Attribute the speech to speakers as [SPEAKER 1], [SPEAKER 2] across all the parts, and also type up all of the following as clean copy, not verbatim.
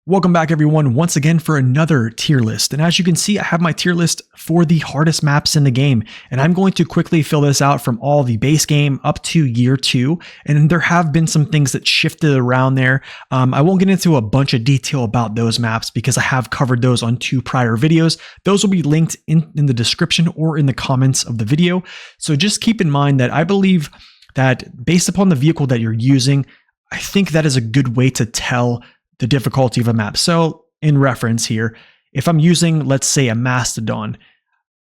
[SPEAKER 1] Welcome back everyone once again for another tier list. And as you can see, I have my tier list for the hardest maps in the game. And I'm going to quickly fill this out from all the base game up to year 2. And there have been some things that shifted around there. I won't get into a bunch of detail about those maps because I have covered those on 2 prior videos. Those will be linked in the description or in the comments of the video. So just keep in mind that I believe that based upon the vehicle that you're using, I think that is a good way to tell the difficulty of a map. So in reference here, if I'm using, let's say, a Mastodon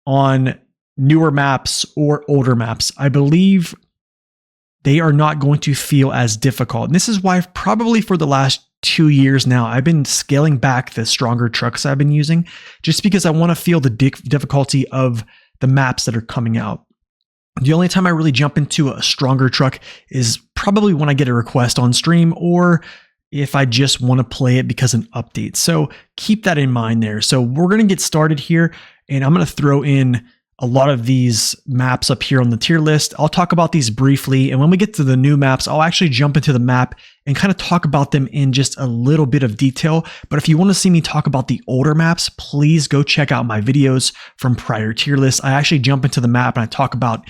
[SPEAKER 1] on newer maps or older maps, I believe they are not going to feel as difficult. And this is why probably for the last 2 years now, I've been scaling back the stronger trucks I've been using just because I want to feel the difficulty of the maps that are coming out. The only time I really jump into a stronger truck is probably when I get a request on stream or if I just want to play it because of an update. So keep that in mind there. So we're going to get started here and I'm going to throw in a lot of these maps up here on the tier list. I'll talk about these briefly. And when we get to the new maps, I'll actually jump into the map and kind of talk about them in just a little bit of detail. But if you want to see me talk about the older maps, please go check out my videos from prior tier lists. I actually jump into the map and I talk about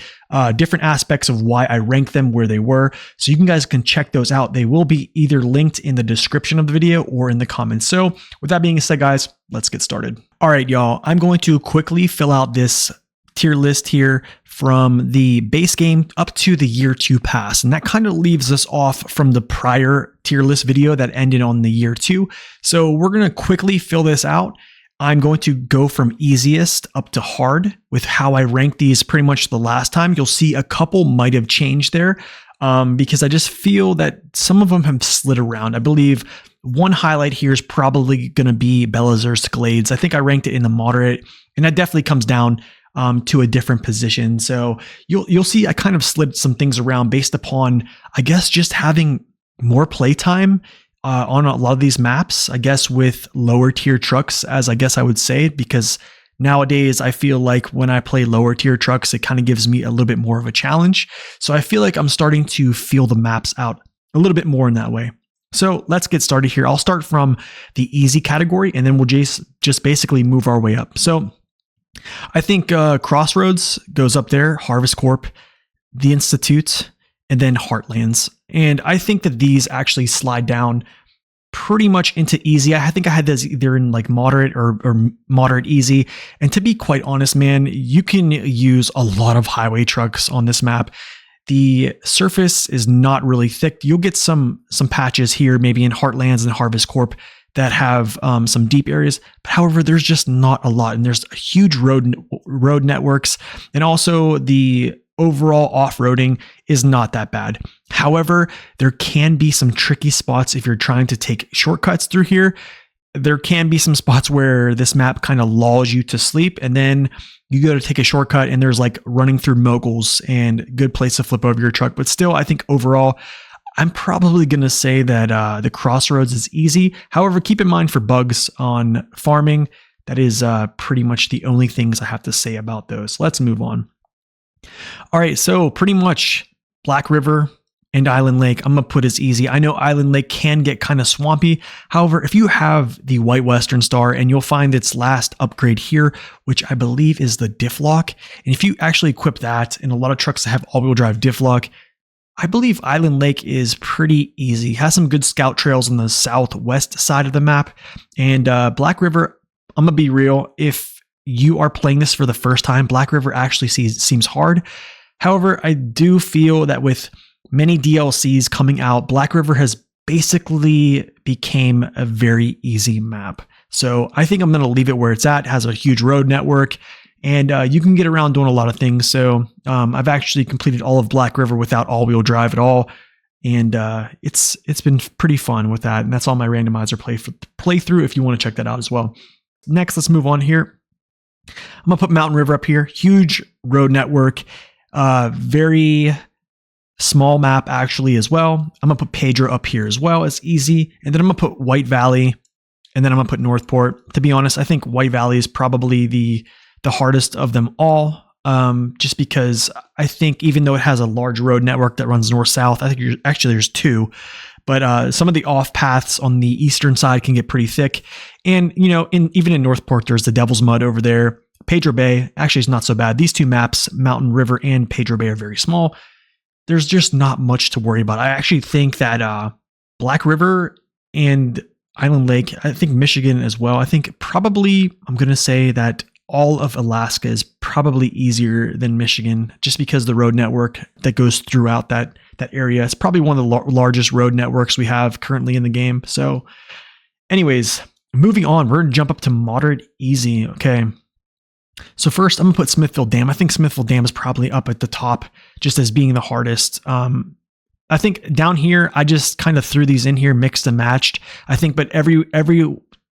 [SPEAKER 1] different aspects of why I rank them where they were. So you guys can check those out. They will be either linked in the description of the video or in the comments. So with that being said, guys, let's get started. All right, y'all, I'm going to quickly fill out this tier list here from the base game up to the year 2 pass. And that kind of leaves us off from the prior tier list video that ended on the year 2. So we're going to quickly fill this out. I'm going to go from easiest up to hard with how I ranked these pretty much the last time. You'll see a couple might have changed there because I just feel that some of them have slid around. I believe one highlight here is probably going to be Belazur's Glades. I think I ranked it in the moderate, and that definitely comes down to a different position. So you'll see I kind of slid some things around based upon, I guess, just having more playtime on a lot of these maps, I guess with lower tier trucks, as I guess I would say, because nowadays I feel like when I play lower tier trucks, it kind of gives me a little bit more of a challenge. So I feel like I'm starting to feel the maps out a little bit more in that way. So let's get started here. I'll start from the easy category and then we'll just basically move our way up. So I think Crossroads goes up there, Harvest Corp, The Institute, and then Heartlands. And I think that these actually slide down pretty much into easy. I think I had this either in like moderate or moderate easy. And to be quite honest, man, you can use a lot of highway trucks on this map. The surface is not really thick. You'll get some patches here, maybe in Heartlands and Harvest Corp, that have some deep areas. But however, there's just not a lot. And there's huge road networks. And also the overall off-roading is not that bad. However, there can be some tricky spots if you're trying to take shortcuts through here. There can be some spots where this map kind of lulls you to sleep. And then you go to take a shortcut and there's like running through moguls and good place to flip over your truck. But still, I think overall, I'm probably going to say that the Crossroads is easy. However, keep in mind for bugs on farming, that is pretty much the only things I have to say about those. Let's move on. All right, so pretty much Black River and Island Lake, I'm going to put as easy. I know Island Lake can get kind of swampy. However, if you have the White Western Star and you'll find its last upgrade here, which I believe is the diff lock. And if you actually equip that, and a lot of trucks that have all-wheel drive diff lock, I believe Island Lake is pretty easy. It has some good scout trails on the southwest side of the map. And Black River, I'm going to be real. If you are playing this for the first time, Black River actually seems hard. However, I do feel that with many DLCs coming out, Black River has basically became a very easy map. So I think I'm going to leave it where it's at. It has a huge road network. And you can get around doing a lot of things. So I've actually completed all of Black River without all-wheel drive at all. And it's been pretty fun with that. And that's all my randomizer playthrough if you want to check that out as well. Next, let's move on here. I'm going to put Mountain River up here. Huge road network. Very small map actually as well. I'm going to put Pedro up here as well. It's easy. And then I'm going to put White Valley. And then I'm going to put Northport. To be honest, I think White Valley is probably the hardest of them all, just because I think even though it has a large road network that runs north-south, I think there's 2, but some of the off paths on the eastern side can get pretty thick. And, even in Northport, there's the Devil's Mud over there. Pedro Bay actually is not so bad. These two maps, Mountain River and Pedro Bay, are very small. There's just not much to worry about. I actually think that Black River and Island Lake, I think Michigan as well. I think probably I'm going to say that all of Alaska is probably easier than Michigan, just because the road network that goes throughout that area. It's probably one of the largest road networks we have currently in the game. So anyways, moving on, we're going to jump up to moderate easy. Okay. So first, I'm going to put Smithfield Dam. I think Smithfield Dam is probably up at the top just as being the hardest. I think down here, I just kind of threw these in here, mixed and matched. I think, but every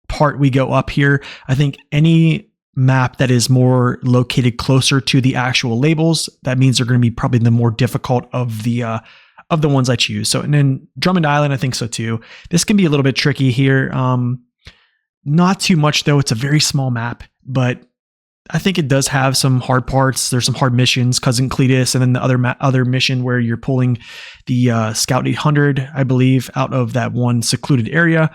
[SPEAKER 1] part we go up here, I think any map that is more located closer to the actual labels, that means they're going to be probably the more difficult of the ones I choose. So, and then Drummond Island, I think so too. This can be a little bit tricky here. Not too much though. It's a very small map, but I think it does have some hard parts. There's some hard missions, Cousin Cletus, and then the other mission where you're pulling the Scout 800, I believe, out of that one secluded area.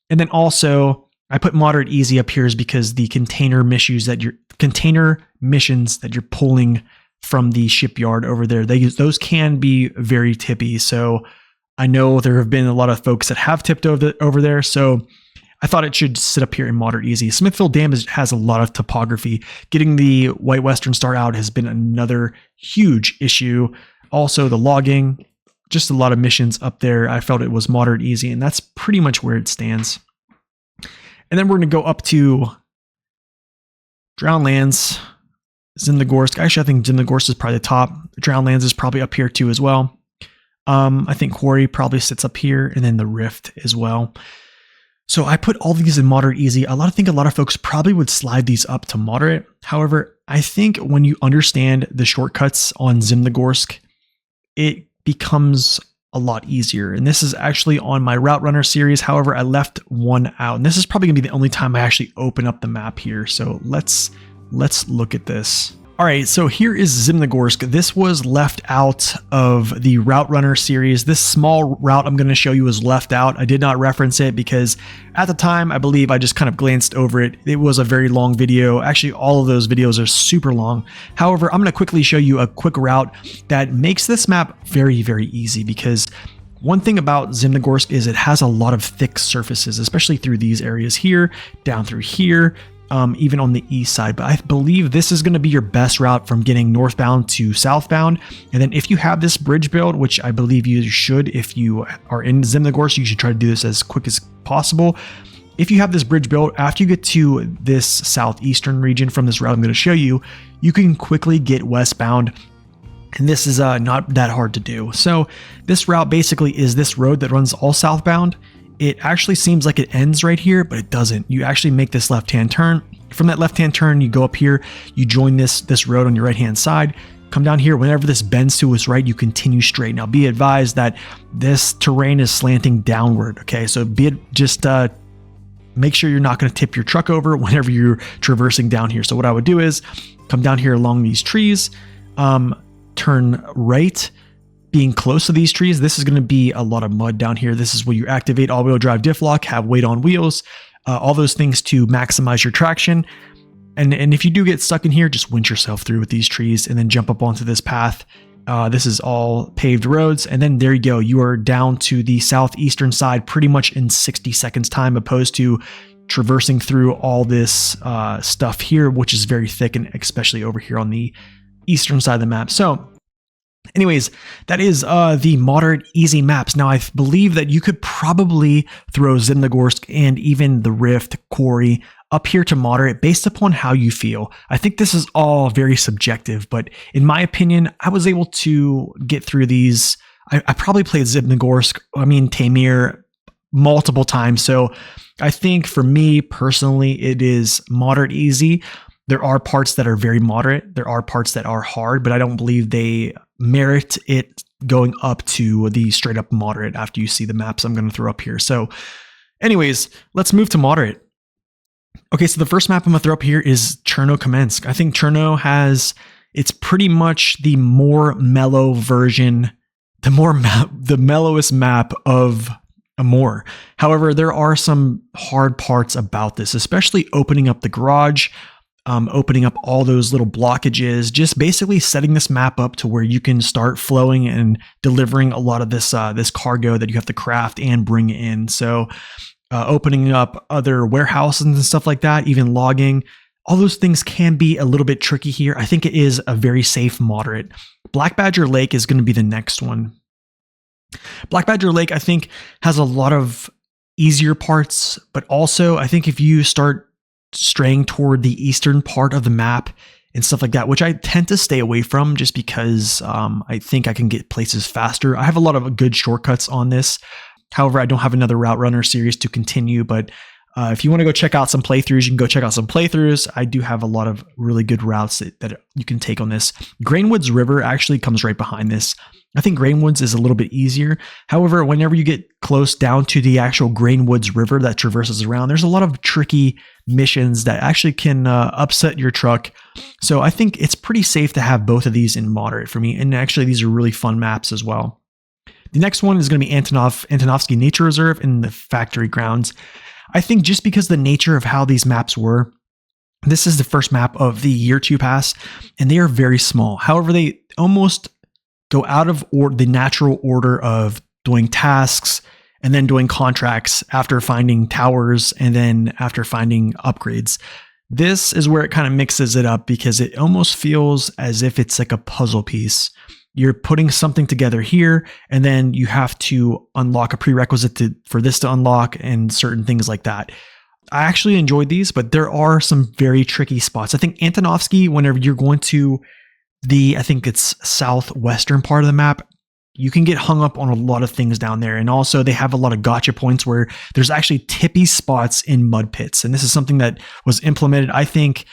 [SPEAKER 1] And then also, I put moderate easy up here is because the container missions that you're pulling from the shipyard over there, those can be very tippy. So I know there have been a lot of folks that have tipped over there. So I thought it should sit up here in moderate easy. Smithfield Dam has a lot of topography. Getting the White Western Star out has been another huge issue. Also the logging, just a lot of missions up there. I felt it was moderate easy, and that's pretty much where it stands. And then we're going to go up to Drownlands, Zimnogorsk. Actually, I think Zimnogorsk is probably the top. Drownlands is probably up here too as well. I think Quarry probably sits up here, and then the Rift as well. So I put all these in moderate easy. I think a lot of folks probably would slide these up to moderate. However, I think when you understand the shortcuts on Zimnogorsk, it becomes a lot easier. And this is actually on my Route Runner series. However, I left one out, and this is probably gonna be the only time I actually open up the map here. So let's look at this. All right, so here is Zimnogorsk. This was left out of the Route Runner series. This small route I'm going to show you was left out. I did not reference it because at the time, I believe I just kind of glanced over it. It was a very long video. Actually, all of those videos are super long. However, I'm going to quickly show you a quick route that makes this map very, very easy, because one thing about Zimnogorsk is it has a lot of thick surfaces, especially through these areas here, down through here, even on the east side. But I believe this is going to be your best route from getting northbound to southbound. And then if you have this bridge build, which I believe you should, if you are in Zimnogorsk, you should try to do this as quick as possible. If you have this bridge built, after you get to this southeastern region from this route I'm going to show you, you can quickly get westbound. And this is not that hard to do. So this route basically is this road that runs all southbound. It actually seems like it ends right here, but it doesn't. You actually make this left-hand turn. From that left-hand turn, you go up here, you join this road on your right-hand side, come down here. Whenever this bends to its right, you continue straight. Now be advised that this terrain is slanting downward. Okay, so make sure you're not going to tip your truck over whenever you're traversing down here. So what I would do is come down here along these trees, turn right. Being close to these trees, this is going to be a lot of mud down here. This is where you activate all-wheel drive diff lock, have weight on wheels, all those things to maximize your traction. And if you do get stuck in here, just winch yourself through with these trees and then jump up onto this path. This is all paved roads. And then there you go. You are down to the southeastern side pretty much in 60 seconds time, opposed to traversing through all this stuff here, which is very thick, and especially over here on the eastern side of the map. So anyways, that is the moderate easy maps. Now, I believe that you could probably throw Zimnogorsk and even the Rift, Quarry up here to moderate based upon how you feel. I think this is all very subjective, but in my opinion, I was able to get through these. I probably played Zimnogorsk, Tamir, multiple times. So I think for me personally, it is moderate easy. There are parts that are very moderate. There are parts that are hard, but I don't believe they merit it going up to the straight up moderate after you see the maps I'm going to throw up here. So anyways, let's move to moderate. Okay, so the first map I'm going to throw up here is Cherno-Kamensk. I think Cherno it's pretty much the more mellow version the mellowest map of Amore. However, there are some hard parts about this, especially opening up the garage, opening up all those little blockages, just basically setting this map up to where you can start flowing and delivering a lot of this cargo that you have to craft and bring in. So opening up other warehouses and stuff like that, even logging, all those things can be a little bit tricky here. I think it is a very safe moderate. Black Badger Lake is going to be the next one. Black Badger Lake, I think, has a lot of easier parts, but also I think if you start straying toward the eastern part of the map and stuff like that, which I tend to stay away from just because I think I can get places faster. I have a lot of good shortcuts on this. However, I don't have another Route Runner series to continue, but if you want to go check out some playthroughs, you can go check out some playthroughs. I do have a lot of really good routes that you can take on this. Grainwoods River actually comes right behind this. I think Grainwoods is a little bit easier. However, whenever you get close down to the actual Grainwoods River that traverses around, there's a lot of tricky missions that actually can upset your truck. So I think it's pretty safe to have both of these in moderate for me. And actually, these are really fun maps as well. The next one is going to be Antonovsky Nature Reserve in the factory grounds. I think just because the nature of how these maps were, this is the first map of the Year 2 pass, and they are very small. However, they almost go out of the natural order of doing tasks and then doing contracts after finding towers and then after finding upgrades. This is where it kind of mixes it up because it almost feels as if it's like a puzzle piece. You're putting something together here, and then you have to unlock a prerequisite for this to unlock and certain things like that. I actually enjoyed these, but there are some very tricky spots. I think Antonovsky, whenever you're going to I think it's southwestern part of the map, you can get hung up on a lot of things down there. And also they have a lot of gotcha points where there's actually tippy spots in mud pits. And this is something that was implemented. I think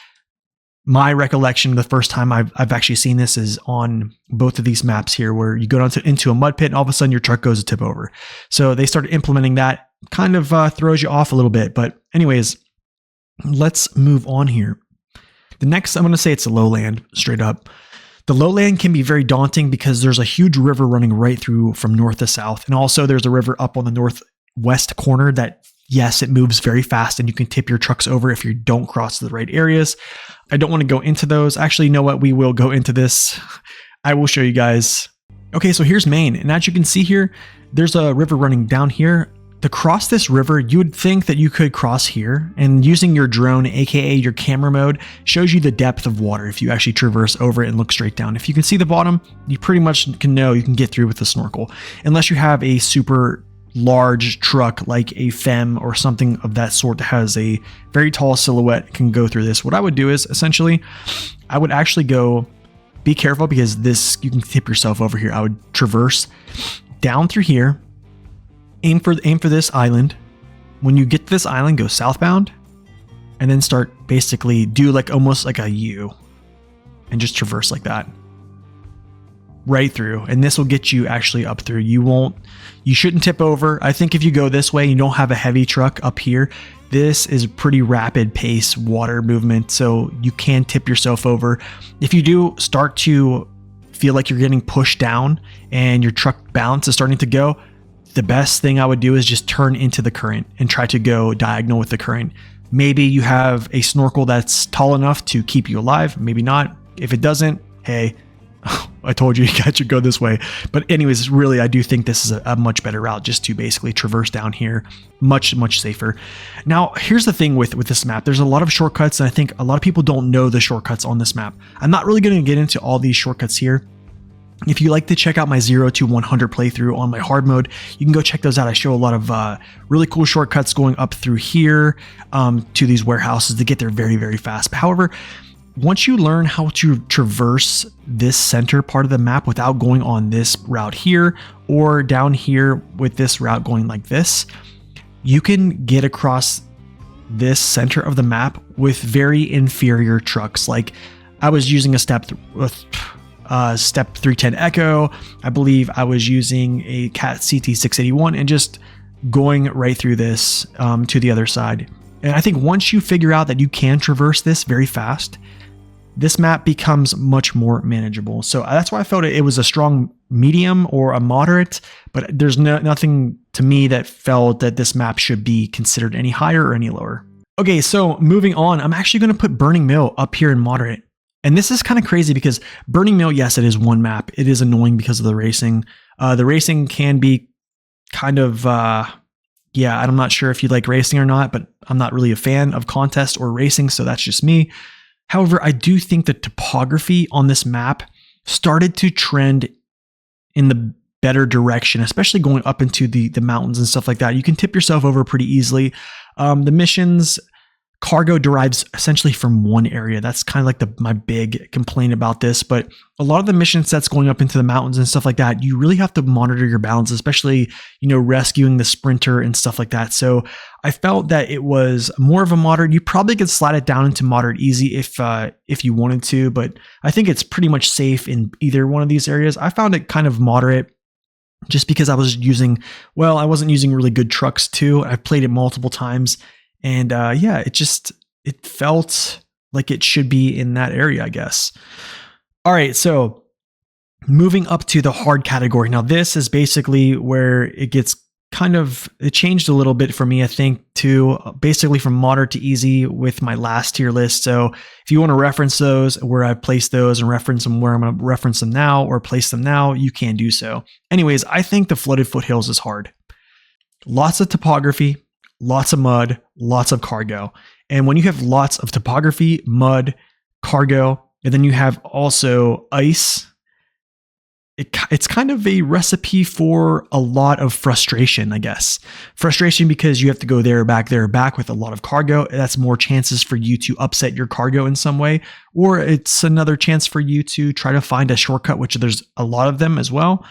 [SPEAKER 1] my recollection, the first time I've actually seen this is on both of these maps here, where you go down into a mud pit and all of a sudden your truck goes to tip over. So they started implementing that, kind of throws you off a little bit. But anyways, let's move on here. The next, I'm going to say it's a lowland, straight up. The lowland can be very daunting because there's a huge river running right through from north to south. And also there's a river up on the northwest corner that, yes, it moves very fast and you can tip your trucks over if you don't cross the right areas. I don't want to go into those. Actually, you know what? We will go into this. I will show you guys. Okay, so here's Maine. And as you can see here, there's a river running down here. To cross this river, you would think that you could cross here, and using your drone, aka your camera mode, shows you the depth of water if you actually traverse over it and look straight down. If you can see the bottom, you pretty much can know you can get through with the snorkel, unless you have a super large truck like a Fem or something of that sort that has a very tall silhouette can go through this. What I would do is essentially, I would actually go, be careful because this, you can tip yourself over here. I would traverse down through here, aim for this island. When you get to this island, go southbound and then start basically do like almost like a U and just traverse like that right through. And this will get you actually up through. You shouldn't tip over. I think if you go this way, you don't have a heavy truck up here. This is pretty rapid pace water movement. So you can tip yourself over. If you do start to feel like you're getting pushed down and your truck balance is starting to go, the best thing I would do is just turn into the current and try to go diagonal with the current. Maybe you have a snorkel that's tall enough to keep you alive. Maybe not. If it doesn't, hey, I told you guys should go this way. But anyways, really, I do think this is a much better route just to basically traverse down here. Much, much safer. Now, here's the thing with this map. There's a lot of shortcuts, and I think a lot of people don't know the shortcuts on this map. I'm not really going to get into all these shortcuts here. If you like to check out my 0 to 100 playthrough on my hard mode, you can go check those out. I show a lot of really cool shortcuts going up through here to these warehouses to get there very, very fast. But however, once you learn how to traverse this center part of the map without going on this route here or down here with this route going like this, you can get across this center of the map with very inferior trucks. Like I was using a step 310 Echo. I believe I was using a Cat CT681 and just going right through this to the other side. And I think once you figure out that you can traverse this very fast, this map becomes much more manageable. So that's why I felt it was a strong medium or a moderate, but there's nothing to me that felt that this map should be considered any higher or any lower. Okay, so moving on, I'm actually going to put Burning Mill up here in moderate. And this is kind of crazy because Burning Mill, yes, it is one map. It is annoying because of the racing. The racing can be kind of, yeah, I'm not sure if you like racing or not, but I'm not really a fan of contest or racing, so that's just me. However, I do think the topography on this map started to trend in the better direction, especially going up into the mountains and stuff like that. You can tip yourself over pretty easily. The missions, cargo derives essentially from one area. That's kind of like my big complaint about this. But a lot of the mission sets going up into the mountains and stuff like that, you really have to monitor your balance, especially, rescuing the sprinter and stuff like that. So I felt that it was more of a moderate. You probably could slide it down into moderate easy if you wanted to, but I think it's pretty much safe in either one of these areas. I found it kind of moderate just because I wasn't using really good trucks too. I've played it multiple times. And yeah, it felt like it should be in that area, I guess. All right, so moving up to the hard category. Now, this is basically where it gets it changed a little bit for me, I think, to basically from moderate to easy with my last tier list. So if you want to reference those, where I placed those and reference them where I'm going to reference them now or place them now, you can do so. Anyways, I think the Flooded Foothills is hard. Lots of topography, lots of mud, lots of cargo. And when you have lots of topography, mud, cargo, and then you have also ice, it's kind of a recipe for a lot of frustration, I guess. Frustration because you have to go there, back with a lot of cargo. That's more chances for you to upset your cargo in some way, or it's another chance for you to try to find a shortcut, which there's a lot of them as well.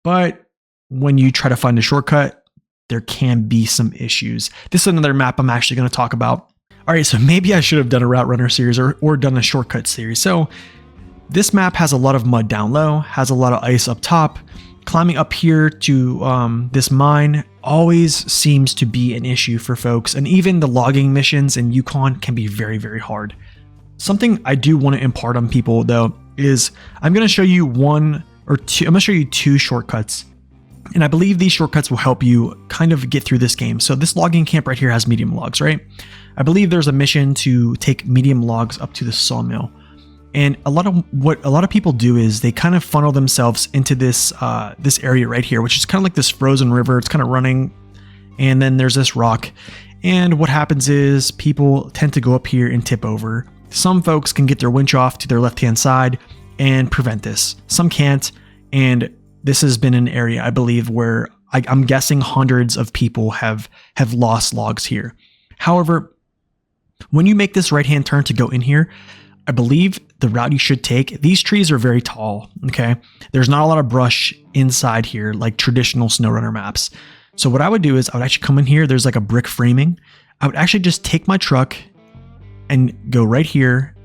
[SPEAKER 1] But when you try to find a shortcut, there can be some issues. This is another map I'm actually going to talk about. All right, so maybe I should have done a Route Runner series or done a shortcut series. So this map has a lot of mud down low, has a lot of ice up top. Climbing up here to this mine always seems to be an issue for folks, and even the logging missions in Yukon can be very, very hard. Something I do want to impart on people though is I'm going to show you two shortcuts. And I believe these shortcuts will help you kind of get through this game. So this logging camp right here has medium logs, right? I believe there's a mission to take medium logs up to the sawmill. And what a lot of people do is they kind of funnel themselves into this area right here, which is kind of like this frozen river. It's kind of running, and then there's this rock. And what happens is people tend to go up here and tip over. Some folks can get their winch off to their left-hand side and prevent this. Some can't, and this has been an area, I believe, where I'm guessing hundreds of people have lost logs here. However, when you make this right-hand turn to go in here, I believe the route you should take, these trees are very tall, okay? There's not a lot of brush inside here like traditional SnowRunner maps. So what I would do is I would actually come in here. There's like a brick framing. I would actually just take my truck and go right here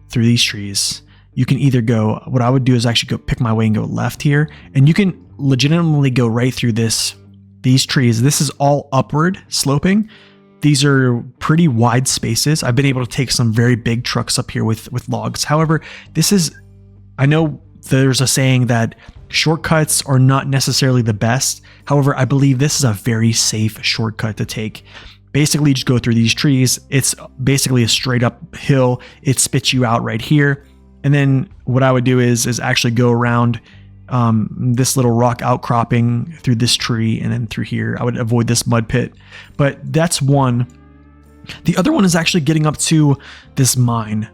[SPEAKER 1] through these trees. You can either go, what I would do is actually go pick my way and go left here. And you can legitimately go right through these trees. This is all upward sloping. These are pretty wide spaces. I've been able to take some very big trucks up here with logs. However, I know there's a saying that shortcuts are not necessarily the best. However, I believe this is a very safe shortcut to take. Basically, just go through these trees. It's basically a straight up hill. It spits you out right here. And then what I would do is actually go around this little rock outcropping through this tree and then through here. I would avoid this mud pit, but that's one. The other one is actually getting up to this mine.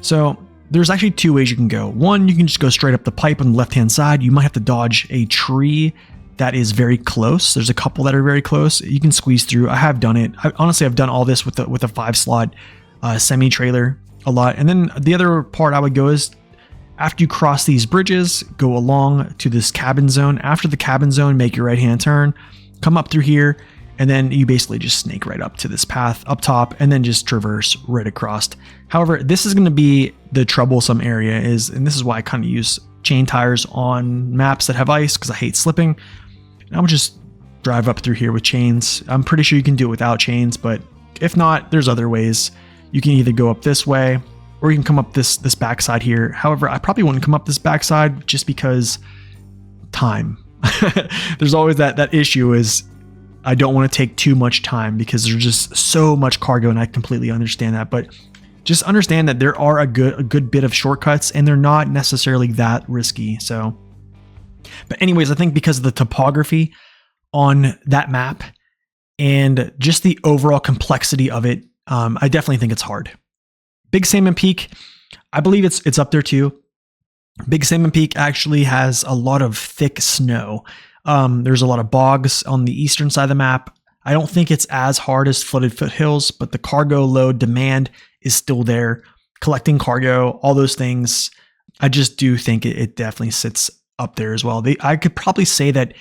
[SPEAKER 1] So there's actually two ways you can go. One, you can just go straight up the pipe on the left-hand side. You might have to dodge a tree that is very close. There's a couple that are very close. You can squeeze through. I have done it. Honestly, I've done all this with a 5-slot semi-trailer a lot. And then the other part I would go is after you cross these bridges, go along to this cabin zone. After the cabin zone, make your right-hand turn, come up through here, and then you basically just snake right up to this path up top and then just traverse right across. However, this is going to be the troublesome area and this is why I kind of use chain tires on maps that have ice because I hate slipping. And I would just drive up through here with chains. I'm pretty sure you can do it without chains, but if not, there's other ways. You can either go up this way or you can come up this backside here. However, I probably wouldn't come up this backside just because time. There's always that issue is I don't want to take too much time because there's just so much cargo, and I completely understand that. But just understand that there are a good bit of shortcuts, and they're not necessarily that risky. So, but anyways, I think because of the topography on that map and just the overall complexity of it, I definitely think it's hard. Big Salmon Peak, I believe it's up there too. Big Salmon Peak actually has a lot of thick snow. There's a lot of bogs on the eastern side of the map. I don't think it's as hard as Flooded Foothills, but the cargo load demand is still there. Collecting cargo, all those things, I just do think it definitely sits up there as well. I could probably say that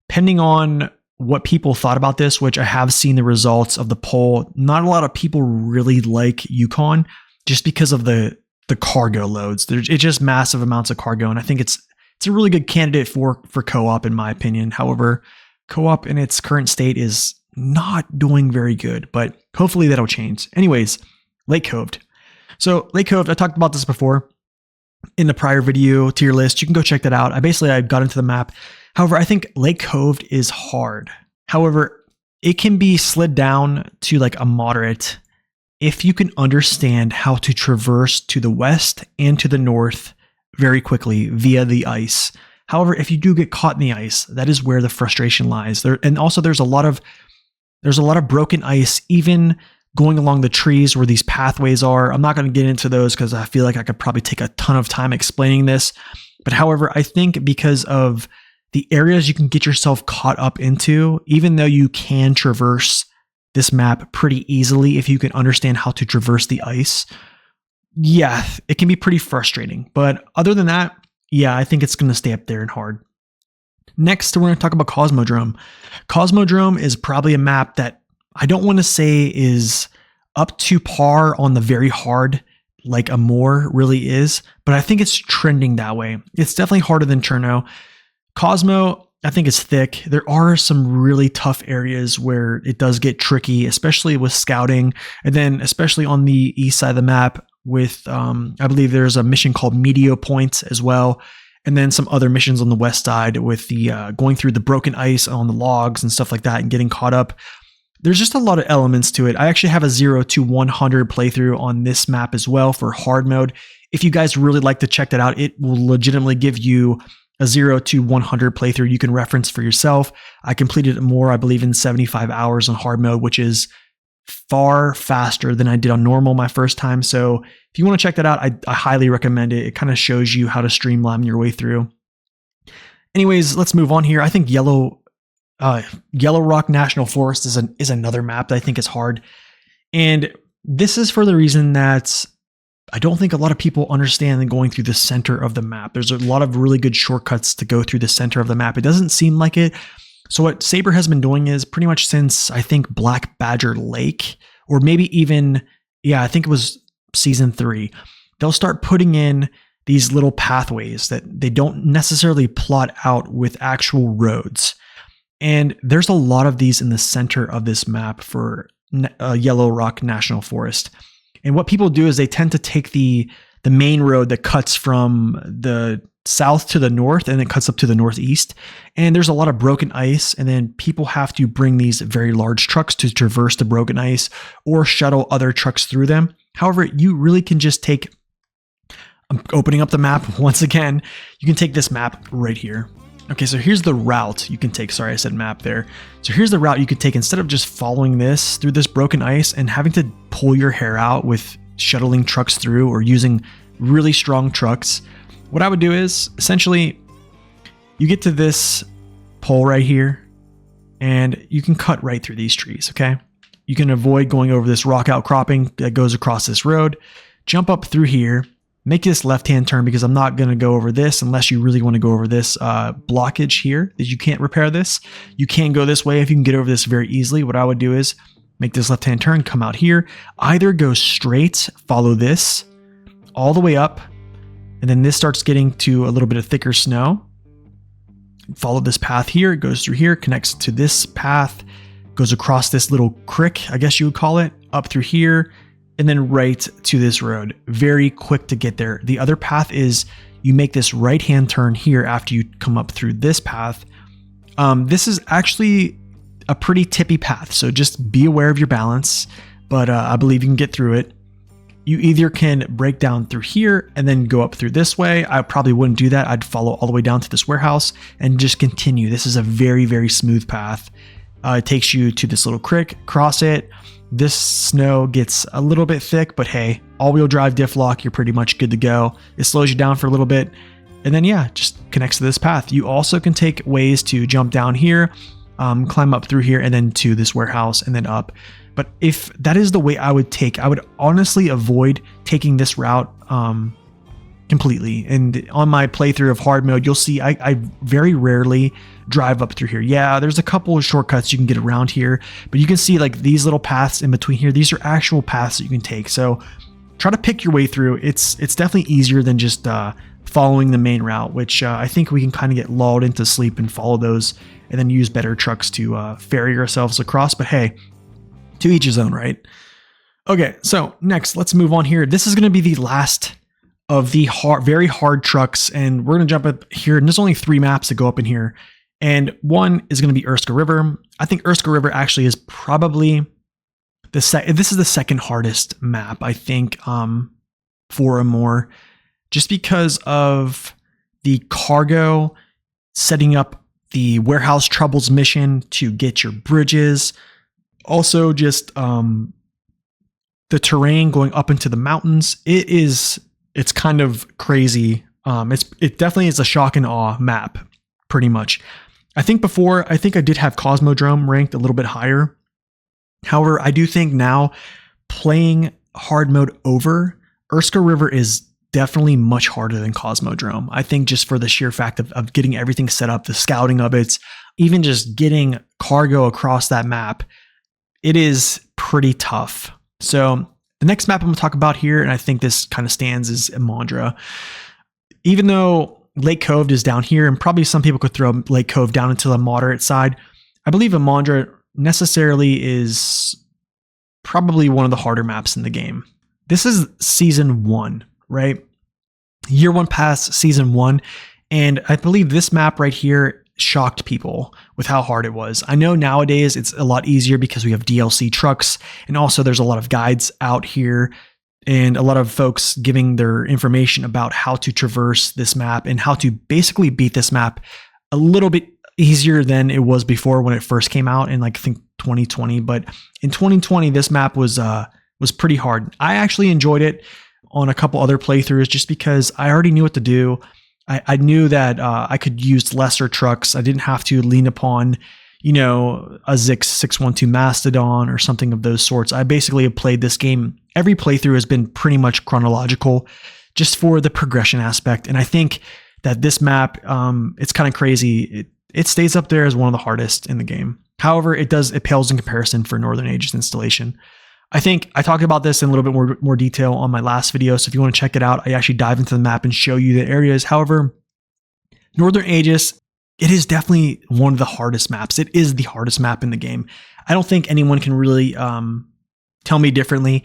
[SPEAKER 1] depending on what people thought about this, which I have seen the results of the poll, not a lot of people really like Yukon just because of the cargo loads. It's just massive amounts of cargo, and I think it's a really good candidate for co-op in my opinion. However, co-op in its current state is not doing very good, but hopefully that'll change. Anyways, Lake Cove. So Lake Cove, I talked about this before in the prior video tier list. You can go check that out. I got into the map. However, I think Lake Cove is hard. However, it can be slid down to like a moderate if you can understand how to traverse to the west and to the north very quickly via the ice. However, if you do get caught in the ice, that is where the frustration lies. And also there's a lot of broken ice, even going along the trees where these pathways are. I'm not going to get into those because I feel like I could probably take a ton of time explaining this. But however, I think because of the areas you can get yourself caught up into, even though you can traverse this map pretty easily if you can understand how to traverse the ice, yeah, it can be pretty frustrating. But other than that, yeah, I think it's going to stay up there and hard. Next, we're going to talk about Cosmodrome. Cosmodrome is probably a map that I don't want to say is up to par on the very hard like Amur really is, but I think it's trending that way. It's definitely harder than Cherno. Cosmo, I think it's thick. There are some really tough areas where it does get tricky, especially with scouting. And then especially on the east side of the map with, I believe there's a mission called Meteo Point as well. And then some other missions on the west side with the going through the broken ice on the logs and stuff like that and getting caught up. There's just a lot of elements to it. I actually have a 0 to 100 playthrough on this map as well for hard mode. If you guys really like to check that out, it will legitimately give you a 0 to 100 playthrough you can reference for yourself. I completed it more, I believe, in 75 hours on hard mode, which is far faster than I did on normal my first time. So if you want to check that out, I highly recommend it. It kind of shows you how to streamline your way through. Anyways, let's move on here. I think Yellow Rock National Forest is another map that I think is hard. And this is for the reason that I don't think a lot of people understand that going through the center of the map. There's a lot of really good shortcuts to go through the center of the map. It doesn't seem like it. So what Saber has been doing is pretty much since I think Black Badger Lake, or maybe even, I think it was season 3, they'll start putting in these little pathways that they don't necessarily plot out with actual roads. And there's a lot of these in the center of this map for Yellow Rock National Forest. And what people do is they tend to take the main road that cuts from the south to the north and it cuts up to the northeast. And there's a lot of broken ice. And then people have to bring these very large trucks to traverse the broken ice or shuttle other trucks through them. However, you really can just take, I'm opening up the map once again, you can take this map right here. Okay, so here's the route you can take. Sorry, I said map there. So here's the route you could take instead of just following this through this broken ice and having to pull your hair out with shuttling trucks through or using really strong trucks. What I would do is essentially you get to this pole right here and you can cut right through these trees, okay? You can avoid going over this rock outcropping that goes across this road, jump up through here, make this left-hand turn because I'm not going to go over this unless you really want to go over this blockage here that you can't repair this. You can go this way if you can get over this very easily. What I would do is make this left-hand turn, come out here, either go straight, follow this all the way up, and then this starts getting to a little bit of thicker snow. Follow this path here, it goes through here, connects to this path, goes across this little creek, I guess you would call it, up through here, and then right to this road. Very quick to get there. The other path is you make this right-hand turn here after you come up through this path. This is actually a pretty tippy path, so just be aware of your balance, but I believe you can get through it. You either can break down through here and then go up through this way. I probably wouldn't do that. I'd follow all the way down to this warehouse and just continue. This is a very, very smooth path. It takes you to this little creek, cross it. This snow gets a little bit thick, but hey, all-wheel drive diff lock, you're pretty much good to go. It slows you down for a little bit, and then yeah, just connects to this path. You also can take ways to jump down here, climb up through here, and then to this warehouse, and then up. But if that is the way I would take, I would honestly avoid taking this route completely. And on my playthrough of hard mode, you'll see I very rarely drive up through here. Yeah, there's a couple of shortcuts you can get around here, but you can see like these little paths in between here. These are actual paths that you can take. So try to pick your way through. It's definitely easier than just following the main route, which I think we can kind of get lulled into sleep and follow those and then use better trucks to ferry ourselves across. But hey, to each his own, right? Okay, so next, let's move on here. This is going to be the last of the very hard trucks, and we're going to jump up here, and there's only 3 maps that go up in here, and one is going to be Erska River. I think Erska River actually is probably this is the second hardest map, I think, 4 or more, just because of the cargo, setting up the warehouse troubles mission to get your bridges, also just the terrain going up into the mountains. It's kind of crazy. It definitely is a shock and awe map, pretty much. I think I did have Cosmodrome ranked a little bit higher. However, I do think now playing hard mode over, Erska River is definitely much harder than Cosmodrome. I think just for the sheer fact of getting everything set up, the scouting of it, even just getting cargo across that map, it is pretty tough. So the next map I'm going to talk about here, and I think this kind of stands, is Emondra. Even though Lake Cove is down here, and probably some people could throw Lake Cove down into the moderate side, I believe Emondra necessarily is probably one of the harder maps in the game. This is season 1, right? Year 1 past season 1, and I believe this map right here shocked people with how hard it was. I know nowadays it's a lot easier because we have DLC trucks, and also there's a lot of guides out here and a lot of folks giving their information about how to traverse this map and how to basically beat this map a little bit easier than it was before when it first came out in, like, I think 2020. But in 2020, this map was pretty hard. I actually enjoyed it on a couple other playthroughs just because I already knew what to do. I knew that I could use lesser trucks. I didn't have to lean upon, a Zix 612 Mastodon or something of those sorts. I basically have played this game. Every playthrough has been pretty much chronological just for the progression aspect. And I think that this map, it's kind of crazy. It stays up there as one of the hardest in the game. However, it pales in comparison for Northern Ages installation. I think I talked about this in a little bit more detail on my last video, so if you want to check it out, I actually dive into the map and show you the areas. However, Northern Aegis, it is definitely one of the hardest maps. It is the hardest map in the game. I don't think anyone can really tell me differently.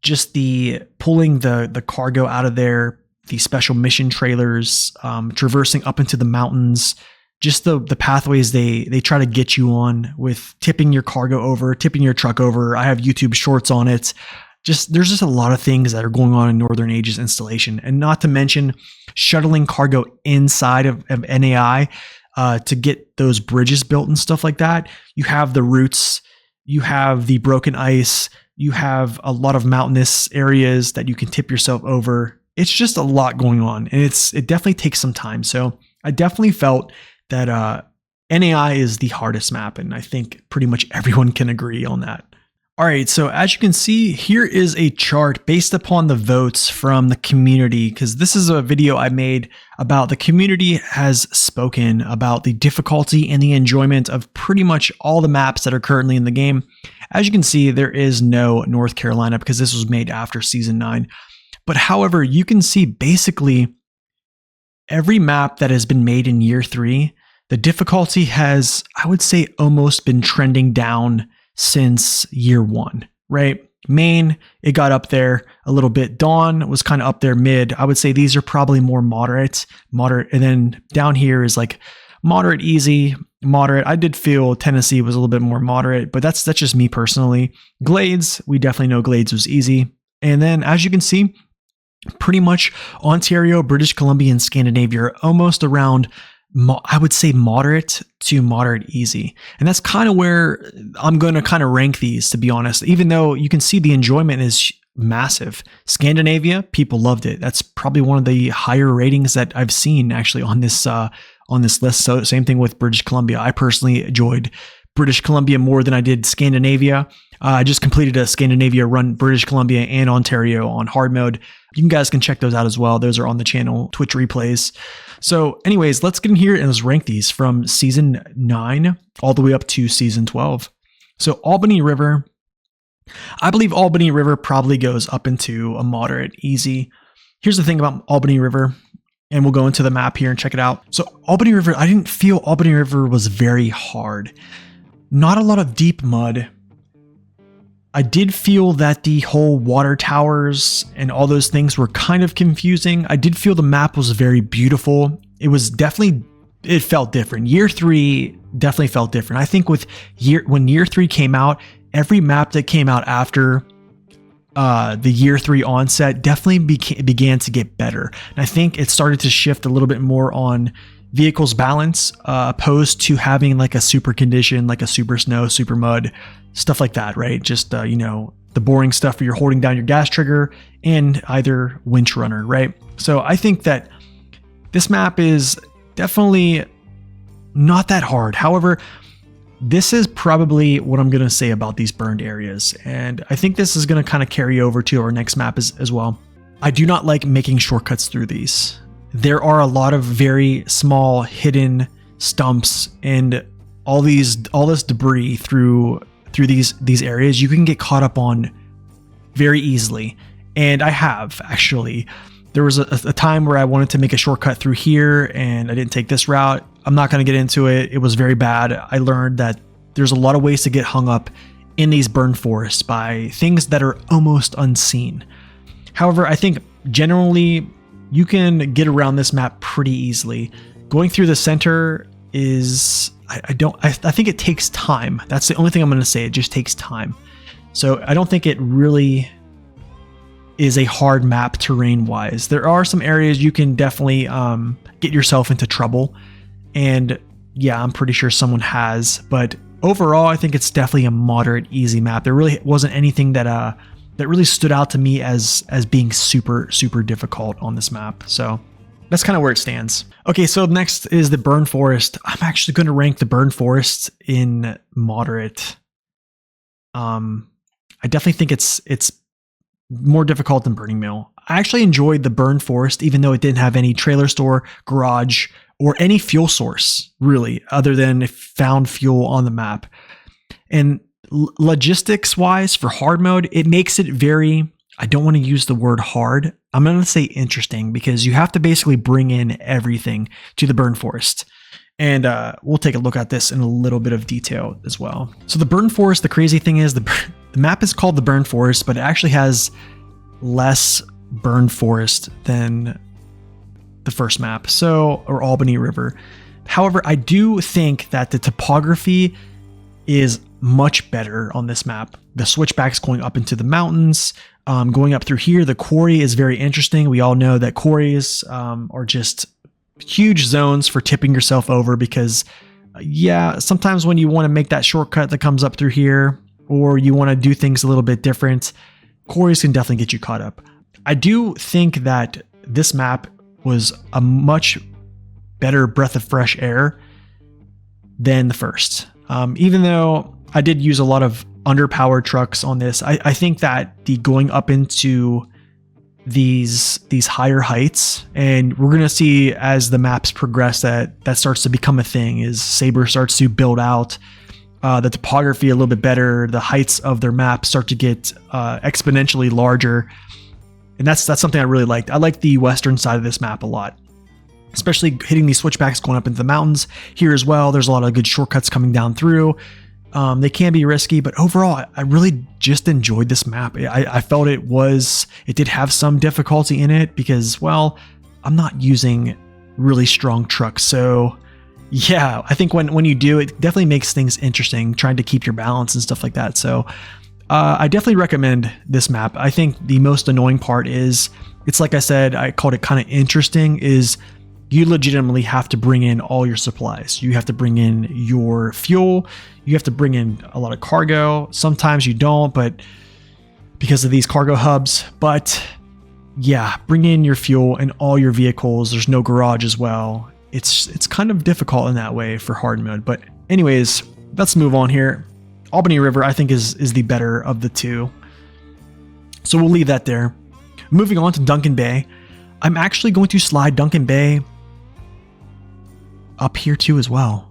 [SPEAKER 1] Just the pulling the cargo out of there, the special mission trailers, traversing up into the mountains, just the pathways they try to get you on with tipping your cargo over, tipping your truck over. I have YouTube shorts on it. There's just a lot of things that are going on in Northern Ages installation, and not to mention shuttling cargo inside of NAI to get those bridges built and stuff like that. You have the roots, you have the broken ice, you have a lot of mountainous areas that you can tip yourself over. It's just a lot going on, and it definitely takes some time. So I definitely felt that NAI is the hardest map, and I think pretty much everyone can agree on that. All right, so as you can see, here is a chart based upon the votes from the community, because this is a video I made about the community has spoken about the difficulty and the enjoyment of pretty much all the maps that are currently in the game. As you can see, there is no North Carolina because this was made after Season 9. But however, you can see basically every map that has been made in Year 3, the difficulty has, I would say, almost been trending down since Year 1, right? Main, it got up there a little bit. Dawn was kind of up there mid. I would say these are probably more moderate. And then down here is like moderate, easy, moderate. I did feel Tennessee was a little bit more moderate, but that's just me personally. Glades, we definitely know Glades was easy. And then as you can see, pretty much Ontario, British Columbia, and Scandinavia are almost around, I would say, moderate to moderate easy. And that's kind of where I'm going to kind of rank these, to be honest, even though you can see the enjoyment is massive. Scandinavia, people loved it. That's probably one of the higher ratings that I've seen actually on this list. So same thing with British Columbia. I personally enjoyed British Columbia more than I did Scandinavia. I just completed a Scandinavia run, British Columbia and Ontario on hard mode. You guys can check those out as well. Those are on the channel, Twitch replays. So anyways, let's get in here and let's rank these from season 9 all the way up to season 12. So Albany River, I believe Albany River probably goes up into a moderate easy. Here's the thing about Albany River, and we'll go into the map here and check it out. So Albany River, I didn't feel Albany River was very hard. Not a lot of deep mud. I did feel that the whole water towers and all those things were kind of confusing. I did feel the map was very beautiful. It felt different. Year 3 definitely felt different. I think when year 3 came out, every map that came out after the year 3 onset definitely began to get better. And I think it started to shift a little bit more on vehicles balance, opposed to having like a super condition, like a super snow, super mud, stuff like that, right? Just, the boring stuff where you're holding down your gas trigger and either winch runner, right? So I think that this map is definitely not that hard. However, this is probably what I'm going to say about these burned areas. And I think this is going to kind of carry over to our next map as well. I do not like making shortcuts through these. There are a lot of very small hidden stumps and all this debris through these areas you can get caught up on very easily. And I have actually. There was a time where I wanted to make a shortcut through here and I didn't take this route. I'm not going to get into it. It was very bad. I learned that there's a lot of ways to get hung up in these burned forests by things that are almost unseen. However, I think generally you can get around this map pretty easily. Going through the center is, I think it takes time. That's the only thing I'm going to say. It just takes time. So I don't think it really is a hard map terrain wise. There are some areas you can definitely get yourself into trouble. And yeah, I'm pretty sure someone has, but overall, I think it's definitely a moderate, easy map. There really wasn't anything that really stood out to me as being super, super difficult on this map. So that's kind of where it stands. Okay, so next is the Burn Forest. I'm actually going to rank the Burn Forest in moderate. I definitely think it's more difficult than Burning Mill. I actually enjoyed the Burn Forest, even though it didn't have any trailer store, garage, or any fuel source, really, other than found fuel on the map. And logistics-wise, for hard mode, it makes it very, I don't want to use the word hard, I'm going to say interesting, because you have to basically bring in everything to the Burn Forest. And we'll take a look at this in a little bit of detail as well. So the Burn Forest, the crazy thing is the map is called the Burn Forest, but it actually has less Burn Forest than the first map, or Albany River. However, I do think that the topography is much better on this map. The switchbacks going up into the mountains, going up through here. The quarry is very interesting. We all know that quarries are just huge zones for tipping yourself over because, yeah, sometimes when you want to make that shortcut that comes up through here, or you want to do things a little bit different, quarries can definitely get you caught up. I do think that this map was a much better breath of fresh air than the first. Even though I did use a lot of underpowered trucks on this, I think that the going up into these higher heights, and we're going to see as the maps progress that starts to become a thing, as Saber starts to build out the topography a little bit better, the heights of their maps start to get exponentially larger. And that's something I really liked. I like the western side of this map a lot, especially hitting these switchbacks going up into the mountains here as well. There's a lot of good shortcuts coming down through. They can be risky, but overall, I really just enjoyed this map. I felt it did have some difficulty in it because, well, I'm not using really strong trucks. So yeah, I think when you do, it definitely makes things interesting, trying to keep your balance and stuff like that. So I definitely recommend this map. I think the most annoying part is, it's like I said, I called it kind of interesting, is you legitimately have to bring in all your supplies. You have to bring in your fuel. You have to bring in a lot of cargo. Sometimes you don't, but because of these cargo hubs. But yeah, bring in your fuel and all your vehicles. There's no garage as well. It's kind of difficult in that way for hard mode. But anyways, let's move on here. Albany River, I think, is the better of the two. So we'll leave that there. Moving on to Duncan Bay. I'm actually going to slide Duncan Bay up here too as well.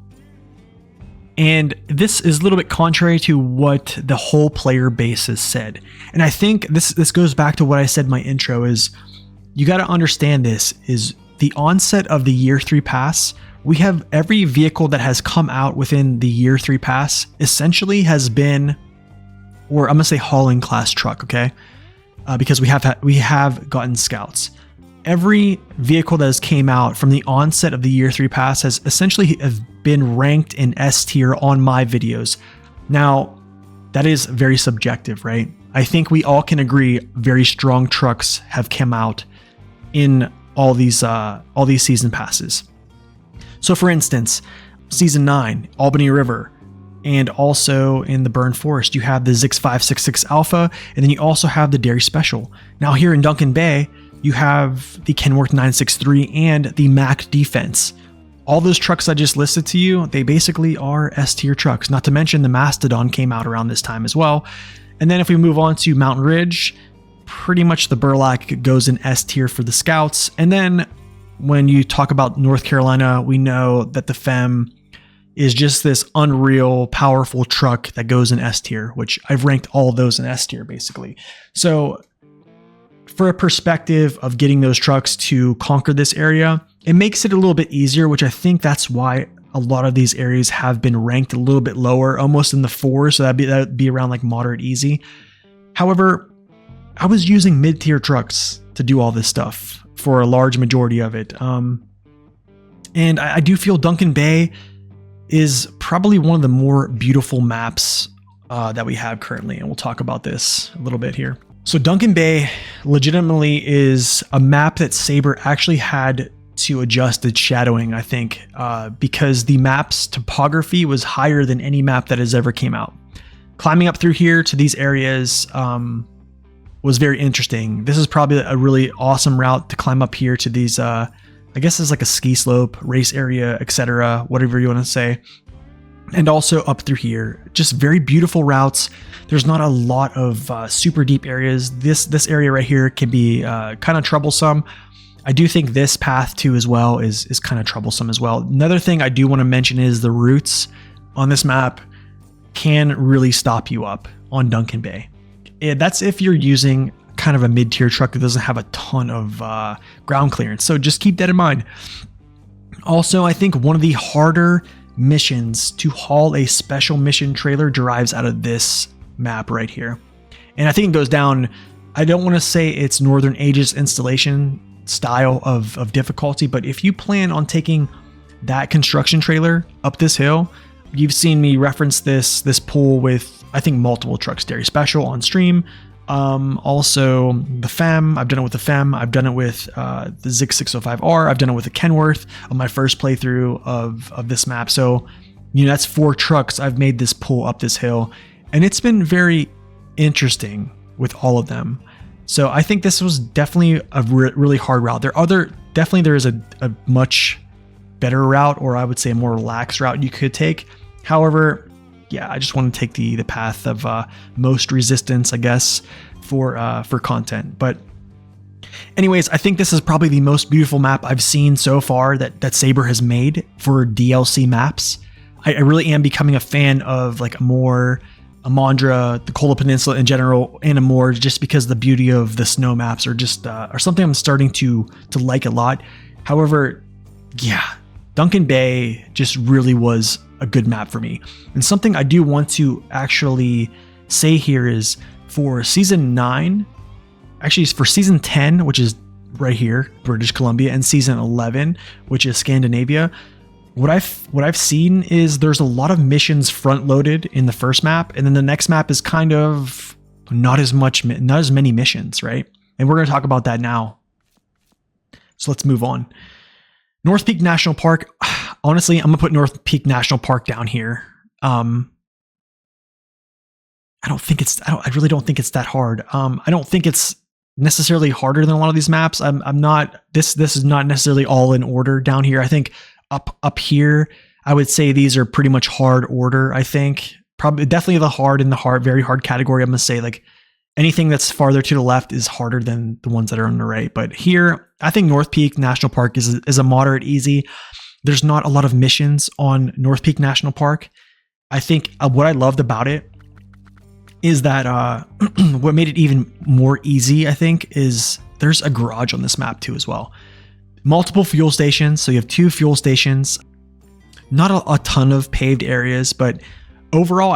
[SPEAKER 1] And this is a little bit contrary to what the whole player base has said. And I think this goes back to what I said in my intro, is you got to understand this, is the onset of the year 3 pass. We have every vehicle that has come out within the year 3 pass essentially has been, or I'm going to say hauling class truck, okay? Because we have gotten scouts. Every vehicle that has came out from the onset of the year 3 pass has essentially been ranked in S tier on my videos. Now, that is very subjective, right? I think we all can agree very strong trucks have come out in all these season passes. So for instance, season 9, Albany River, and also in the Burn Forest, you have the Zix 566 Alpha, and then you also have the Dairy Special. Now here in Duncan Bay, you have the Kenworth 963 and the Mack Defense. All those trucks I just listed to you, they basically are S tier trucks. Not to mention the Mastodon came out around this time as well. And then if we move on to Mountain Ridge, pretty much the Burlak goes in S tier for the Scouts. And then when you talk about North Carolina, we know that the Fem is just this unreal, powerful truck that goes in S tier, which I've ranked all of those in S tier basically. So for a perspective of getting those trucks to conquer this area, it makes it a little bit easier, which I think that's why a lot of these areas have been ranked a little bit lower, almost in the 4s. So that'd be around like moderate easy. However, I was using mid-tier trucks to do all this stuff for a large majority of it. And I do feel Duncan Bay is probably one of the more beautiful maps that we have currently. And we'll talk about this a little bit here. So Duncan Bay legitimately is a map that Saber actually had to adjust its shadowing, I think, because the map's topography was higher than any map that has ever came out. Climbing up through here to these areas was very interesting. This is probably a really awesome route to climb up here to these, I guess it's like a ski slope, race area, etc., whatever you want to say. And also up through here, just very beautiful routes. There's not a lot of super deep areas. This area right here can be kind of troublesome. I do think this path too as well is kind of troublesome as well. Another thing I do want to mention is the routes on this map can really stop you up on Duncan Bay. That's if you're using kind of a mid-tier truck that doesn't have a ton of ground clearance. So just keep that in mind. Also, I think one of the harder missions to haul a special mission trailer derives out of this map right here. And I think it goes down, I don't want to say it's Northern Aegis installation style of difficulty, but if you plan on taking that construction trailer up this hill, you've seen me reference this pool with, I think, multiple trucks. Dairy Special on stream. Also the Fem, I've done it with the Fem. I've done it with the Zix 605R. I've done it with the Kenworth on my first playthrough of this map. So, you know, that's 4 trucks I've made this pull up this hill, and it's been very interesting with all of them. So I think this was definitely a really hard route. There is a much better route, or I would say a more relaxed route you could take. However, yeah, I just want to take the path of most resistance, I guess, for content. But anyways, I think this is probably the most beautiful map I've seen so far that Saber has made for DLC maps. I really am becoming a fan of like Amandra, the Kola Peninsula in general, and more, just because the beauty of the snow maps are just are something I'm starting to like a lot. However, yeah, Duncan Bay just really was a good map for me. And something I do want to actually say here is for season 9, actually for season 10, which is right here, British Columbia, and season 11, which is Scandinavia, what I've seen is there's a lot of missions front loaded in the first map, and then the next map is kind of not as many missions, right? And we're going to talk about that now. So let's move on. North Peak National Park. Honestly, I'm gonna put North Peak National Park down here. I really don't think it's that hard. I don't think it's necessarily harder than a lot of these maps. This is not necessarily all in order down here. I think up here, I would say these are pretty much hard order. I think probably definitely the very hard category. I'm gonna say like anything that's farther to the left is harder than the ones that are on the right. But here, I think North Peak National Park is a moderate easy. There's not a lot of missions on North Peak National Park. I think what I loved about it is that what made it even more easy, I think, is there's a garage on this map too as well. Multiple fuel stations. So you have 2 fuel stations, not a ton of paved areas, but overall,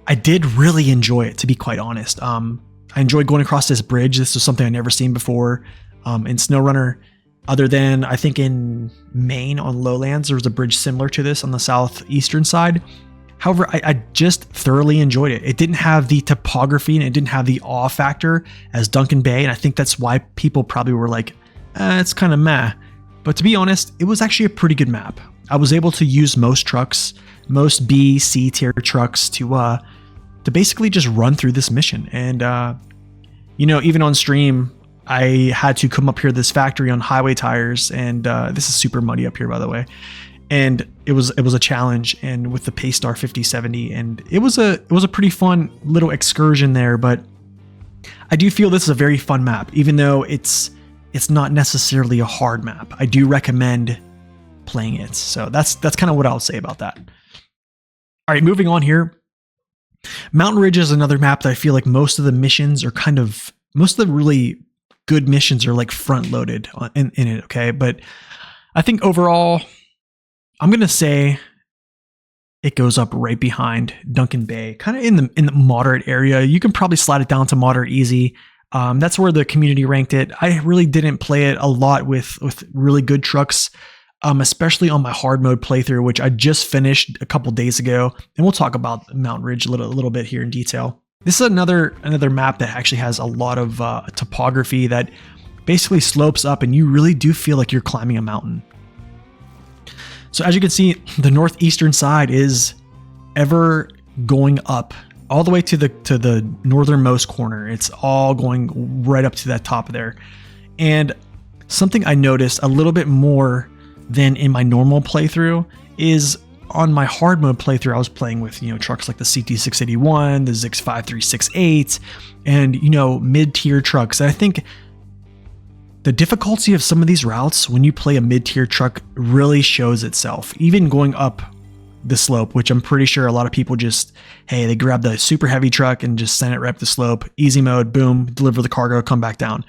[SPEAKER 1] I did really enjoy it, to be quite honest. I enjoyed going across this bridge. This was something I'd never seen before in SnowRunner. Other than, I think in Maine on Lowlands, there was a bridge similar to this on the southeastern side. However, I just thoroughly enjoyed it. It didn't have the topography and it didn't have the awe factor as Duncan Bay. And I think that's why people probably were like, it's kind of meh. But to be honest, it was actually a pretty good map. I was able to use most trucks, most B, C tier trucks to basically just run through this mission. And, even on stream, I had to come up here to this factory on highway tires, and this is super muddy up here, by the way. And it was a challenge, and with the Paystar 5070, and it was a pretty fun little excursion there. But I do feel this is a very fun map, even though it's not necessarily a hard map. I do recommend playing it. So that's kind of what I'll say about that. All right, moving on here. Mountain Ridge is another map that I feel like most of the really good missions are like front loaded in it. Okay. But I think overall, I'm going to say it goes up right behind Duncan Bay, kind of in the moderate area. You can probably slide it down to moderate easy. That's where the community ranked it. I really didn't play it a lot with really good trucks, especially on my hard mode playthrough, which I just finished a couple days ago. And we'll talk about Mountain Ridge a little bit here in detail. This is another map that actually has a lot of topography that basically slopes up, and you really do feel like you're climbing a mountain. So as you can see, the northeastern side is ever going up all the way to the northernmost corner. It's all going right up to that top there. And something I noticed a little bit more than in my normal playthrough is on my hard mode playthrough, I was playing with, trucks like the CT681, the Zix 5368, and, mid-tier trucks. And I think the difficulty of some of these routes when you play a mid-tier truck really shows itself. Even going up the slope, which I'm pretty sure a lot of people they grab the super heavy truck and just send it right up the slope, easy mode, boom, deliver the cargo, come back down.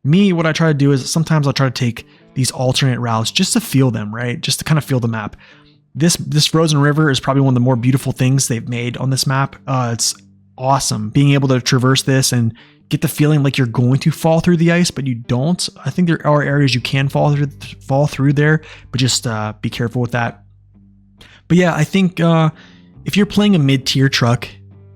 [SPEAKER 1] Me, what I try to do is sometimes I'll try to take these alternate routes just to feel them, right? Just to kind of feel the map. This frozen river is probably one of the more beautiful things they've made on this map. It's awesome being able to traverse this and get the feeling like you're going to fall through the ice, but you don't. I think there are areas you can fall through there, but just be careful with that. But yeah, I think if you're playing a mid-tier truck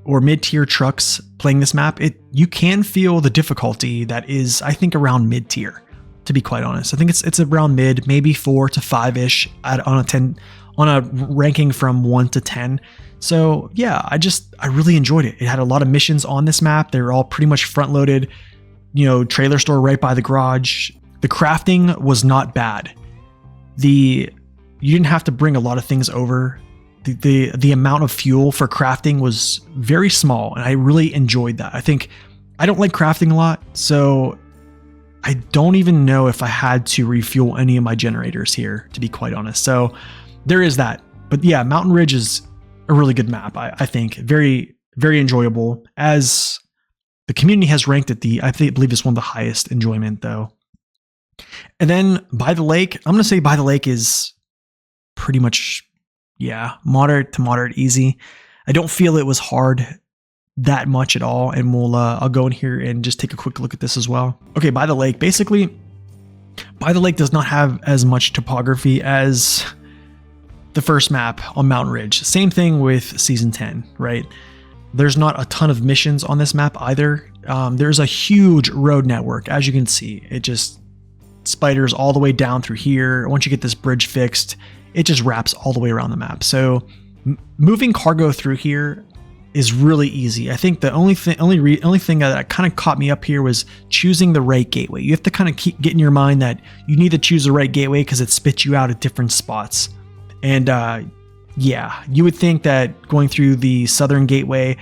[SPEAKER 1] or mid-tier trucks playing this map, you can feel the difficulty that is, I think, around mid-tier, to be quite honest. I think it's around mid, maybe 4 to 5-ish on a ranking from 1 to 10. So yeah, I really enjoyed it. It had a lot of missions on this map. They were all pretty much front loaded, trailer store right by the garage. The crafting was not bad. You didn't have to bring a lot of things over. The amount of fuel for crafting was very small, and I really enjoyed that. I think I don't like crafting a lot, so I don't even know if I had to refuel any of my generators here, to be quite honest. So there is that. But yeah, Mountain Ridge is a really good map, I think. Very, very enjoyable. As the community has ranked it, I believe it's one of the highest enjoyment, though. And then By the Lake, I'm going to say By the Lake is pretty much Yeah, moderate to moderate easy. I don't feel it was hard that much at all. And I'll go in here and just take a quick look at this as well. Okay, By the Lake. Basically, By the Lake does not have as much topography as the first map on Mountain Ridge. Same thing with Season 10, right? There's not a ton of missions on this map either. There's a huge road network, as you can see. It just spiders all the way down through here. Once you get this bridge fixed, it just wraps all the way around the map. So moving cargo through here is really easy. I think the only thing that kind of caught me up here was choosing the right gateway. You have to kind of keep getting your mind that you need to choose the right gateway because it spits you out at different spots. And yeah, you would think that going through the southern gateway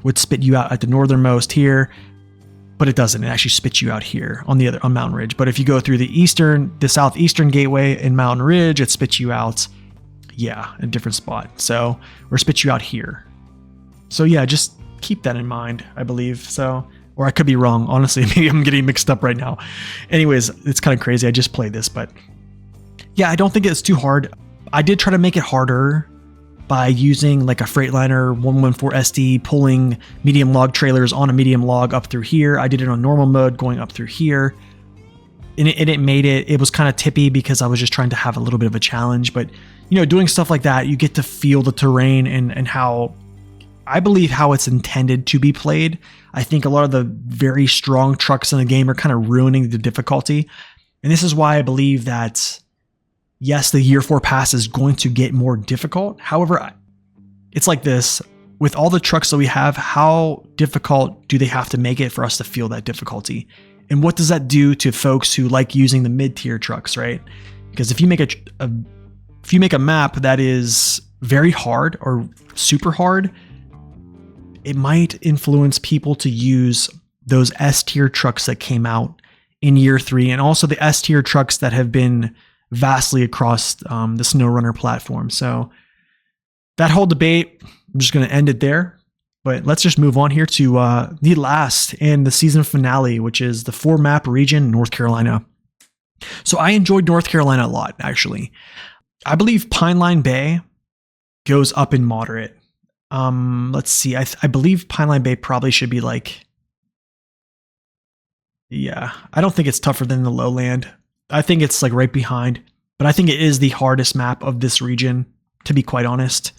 [SPEAKER 1] would spit you out at the northernmost here, but it doesn't. It actually spits you out here on Mountain Ridge. But if you go through the southeastern gateway in Mountain Ridge, it spits you out, yeah, a different spot. So, or spits you out here. So yeah, just keep that in mind, I believe. So, or I could be wrong. Honestly, maybe I'm getting mixed up right now. Anyways, it's kind of crazy. I just played this, but yeah, I don't think it's too hard. I did try to make it harder by using like a Freightliner 114 SD, pulling medium log trailers on a medium log up through here. I did it on normal mode, going up through here. And it was kind of tippy because I was just trying to have a little bit of a challenge. But, you know, doing stuff like that, you get to feel the terrain and how, I believe, how it's intended to be played. I think a lot of the very strong trucks in the game are kind of ruining the difficulty. And this is why I believe that, yes, the Year 4 pass is going to get more difficult. However, it's like this. With all the trucks that we have, how difficult do they have to make it for us to feel that difficulty? And what does that do to folks who like using the mid-tier trucks, right? Because if you make a map that is very hard or super hard, it might influence people to use those S-tier trucks that came out in Year 3, and also the S-tier trucks that have been vastly across the SnowRunner platform. So that whole debate, I'm just going to end it there. But let's just move on here to the last and the season finale, which is the 4-map region, North Carolina. So I enjoyed North Carolina a lot, actually. I believe Pineline Bay goes up in moderate. Let's see. I believe Pineline Bay probably should be like, yeah, I don't think it's tougher than the lowland. I think it's like right behind, but I think it is the hardest map of this region, to be quite honest.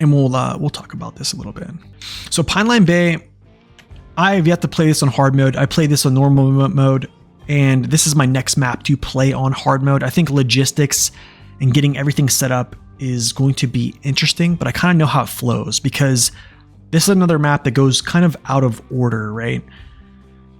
[SPEAKER 1] And we'll talk about this a little bit. So Pineline Bay, I have yet to play this on hard mode. I played this on normal mode, and this is my next map to play on hard mode. I think logistics and getting everything set up is going to be interesting, but I kind of know how it flows because this is another map that goes kind of out of order, right?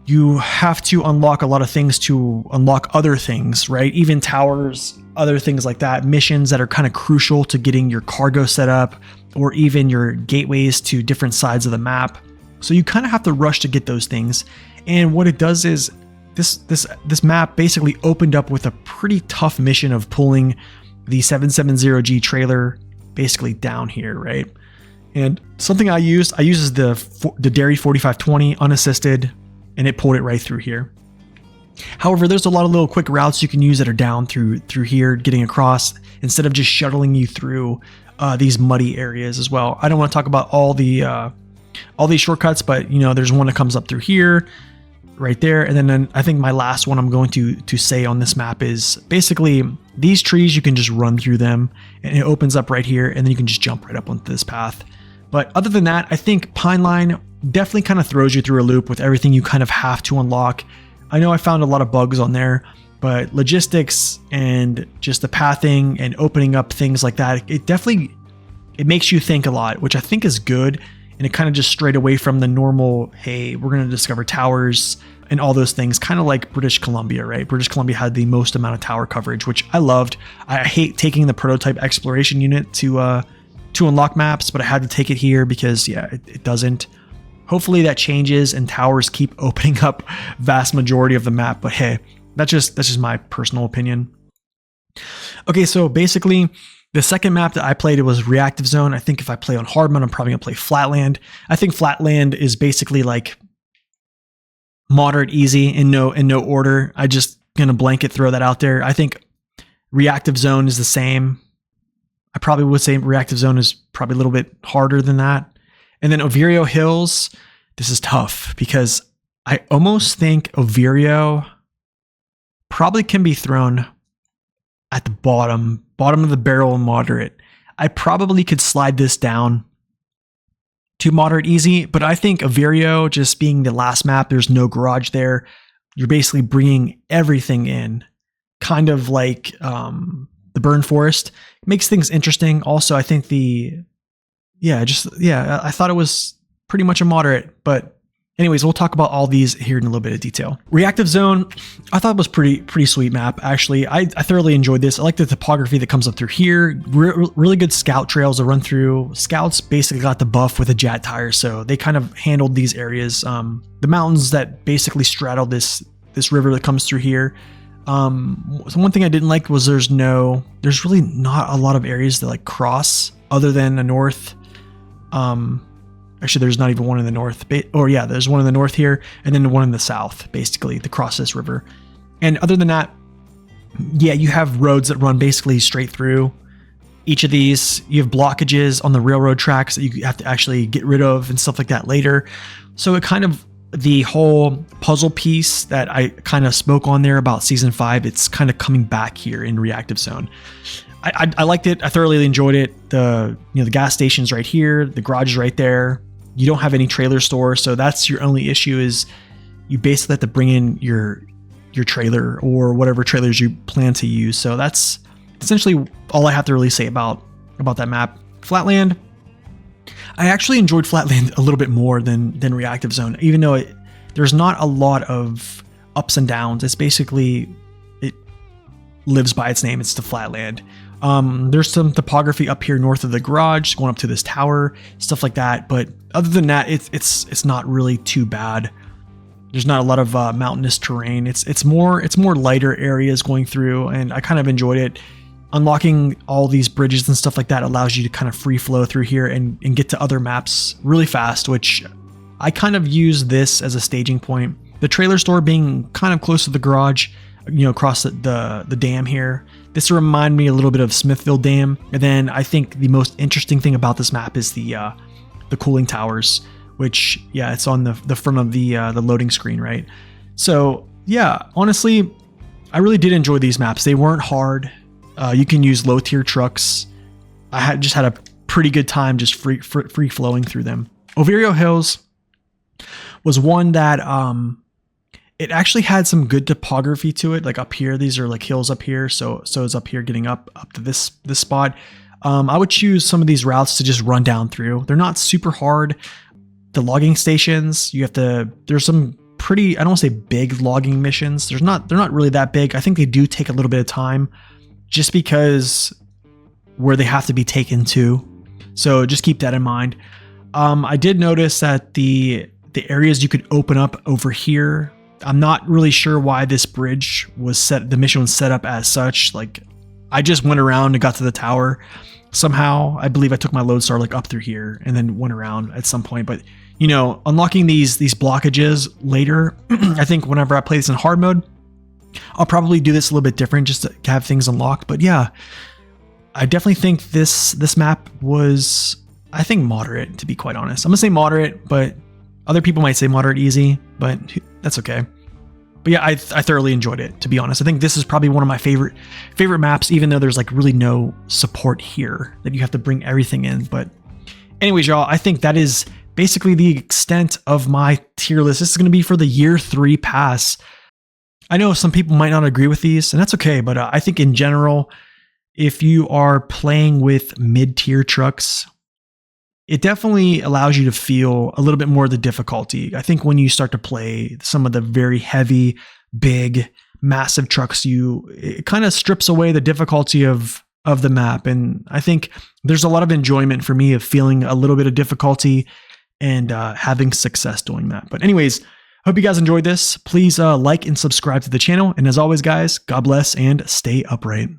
[SPEAKER 1] You have to unlock a lot of things to unlock other things, right? Even towers, other things like that, missions that are kind of crucial to getting your cargo set up, or even your gateways to different sides of the map. So you kind of have to rush to get those things. And what it does is this map basically opened up with a pretty tough mission of pulling the 770G trailer basically down here, right? And something I used the Dairy 4520 unassisted, and it pulled it right through here. However, there's a lot of little quick routes you can use that are down through here, getting across, instead of just shuttling you through these muddy areas as well. I don't want to talk about all these shortcuts, but you know, there's one that comes up through here, right there, and then I think my last one I'm going to say on this map is basically these trees. You can just run through them, and it opens up right here, and then you can just jump right up onto this path. But other than that, I think Pineline definitely kind of throws you through a loop with everything you kind of have to unlock. I know I found a lot of bugs on there, but logistics and just the pathing and opening up things like that, it makes you think a lot, which I think is good. And it kind of just strayed away from the normal, hey, we're going to discover towers and all those things, kind of like British Columbia, right? British Columbia had the most amount of tower coverage, which I loved. I hate taking the prototype exploration unit to unlock maps, but I had to take it here because, yeah, it doesn't. Hopefully that changes and towers keep opening up vast majority of the map. But hey, that's just my personal opinion. Okay, so basically the second map that I played, it was Reactive Zone. I think if I play on hard mode, I'm probably gonna play Flatland. I think Flatland is basically like moderate easy in no order. I just gonna blanket throw that out there. I think Reactive Zone is the same. I probably would say Reactive Zone is probably a little bit harder than that. And then Overio Hills, this is tough because I almost think Overio probably can be thrown at the bottom of the barrel and moderate. I probably could slide this down to moderate easy, but I think Overio, just being the last map, there's no garage there. You're basically bringing everything in, kind of like the Burn Forest. It makes things interesting. Also, I think I thought it was pretty much a moderate, but anyways, we'll talk about all these here in a little bit of detail. Reactive Zone, I thought it was pretty sweet map. Actually, I thoroughly enjoyed this. I like the topography that comes up through here. Really good scout trails to run through. Scouts basically got the buff with a jet tire, so they kind of handled these areas. The mountains that basically straddle this river that comes through here. So one thing I didn't like was there's really not a lot of areas that like cross other than the north. Actually, there's not even one in the north. There's one in the north here, and then one in the south, basically, to cross this river. And other than that, yeah, you have roads that run basically straight through each of these. You have blockages on the railroad tracks that you have to actually get rid of and stuff like that later. So it kind of, the whole puzzle piece that I kind of spoke on there about Season 5, it's kind of coming back here in Reactive Zone. I liked it. I thoroughly enjoyed it. The gas station's right here. The garage is right there. You don't have any trailer store, so that's your only issue, is you basically have to bring in your trailer or whatever trailers you plan to use. So that's essentially all I have to really say about that map. Flatland, I actually enjoyed Flatland a little bit more than Reactive Zone, even though there's not a lot of ups and downs. It's basically, it lives by its name. It's the Flatland. There's some topography up here north of the garage, going up to this tower, stuff like that. But other than that, it's not really too bad. There's not a lot of mountainous terrain. It's more lighter areas going through, and I kind of enjoyed it. Unlocking all these bridges and stuff like that allows you to kind of free flow through here and get to other maps really fast, which I kind of use this as a staging point. The trailer store being kind of close to the garage, across the dam here. This reminded me a little bit of Smithville Dam. And then I think the most interesting thing about this map is the cooling towers, which, yeah, it's on the front of the loading screen, right? So yeah, honestly, I really did enjoy these maps. They weren't hard. You can use low tier trucks. I just had a pretty good time just free flowing through them. Overio Hills was one that it actually had some good topography to it. Like up here, these are like hills up here. So it's up here getting up to this spot. I would choose some of these routes to just run down through. They're not super hard. The logging stations, there's some pretty, I don't want to say big logging missions. They're not really that big. I think they do take a little bit of time just because where they have to be taken to. So just keep that in mind. I did notice that the areas you could open up over here, I'm not really sure why this bridge the mission was set up as such. Like, I just went around and got to the tower somehow. I believe I took my lodestar like up through here and then went around at some point. But unlocking these blockages later, I think whenever I play this in hard mode, I'll probably do this a little bit different just to have things unlocked. But yeah, I definitely think this map was, I think, moderate, to be quite honest. I'm gonna say moderate, but other people might say moderate easy, but that's okay. But yeah, I thoroughly enjoyed it, to be honest. I think this is probably one of my favorite maps, even though there's like really no support here that you have to bring everything in. But anyways, y'all, I think that is basically the extent of my tier list. This is going to be for the year 3 pass. I know some people might not agree with these, and that's okay. But I think in general, if you are playing with mid-tier trucks, it definitely allows you to feel a little bit more of the difficulty. I think when you start to play some of the very heavy, big, massive trucks, it kind of strips away the difficulty of the map. And I think there's a lot of enjoyment for me of feeling a little bit of difficulty and having success doing that. But anyways, hope you guys enjoyed this. Please like and subscribe to the channel. And as always, guys, God bless and stay upright.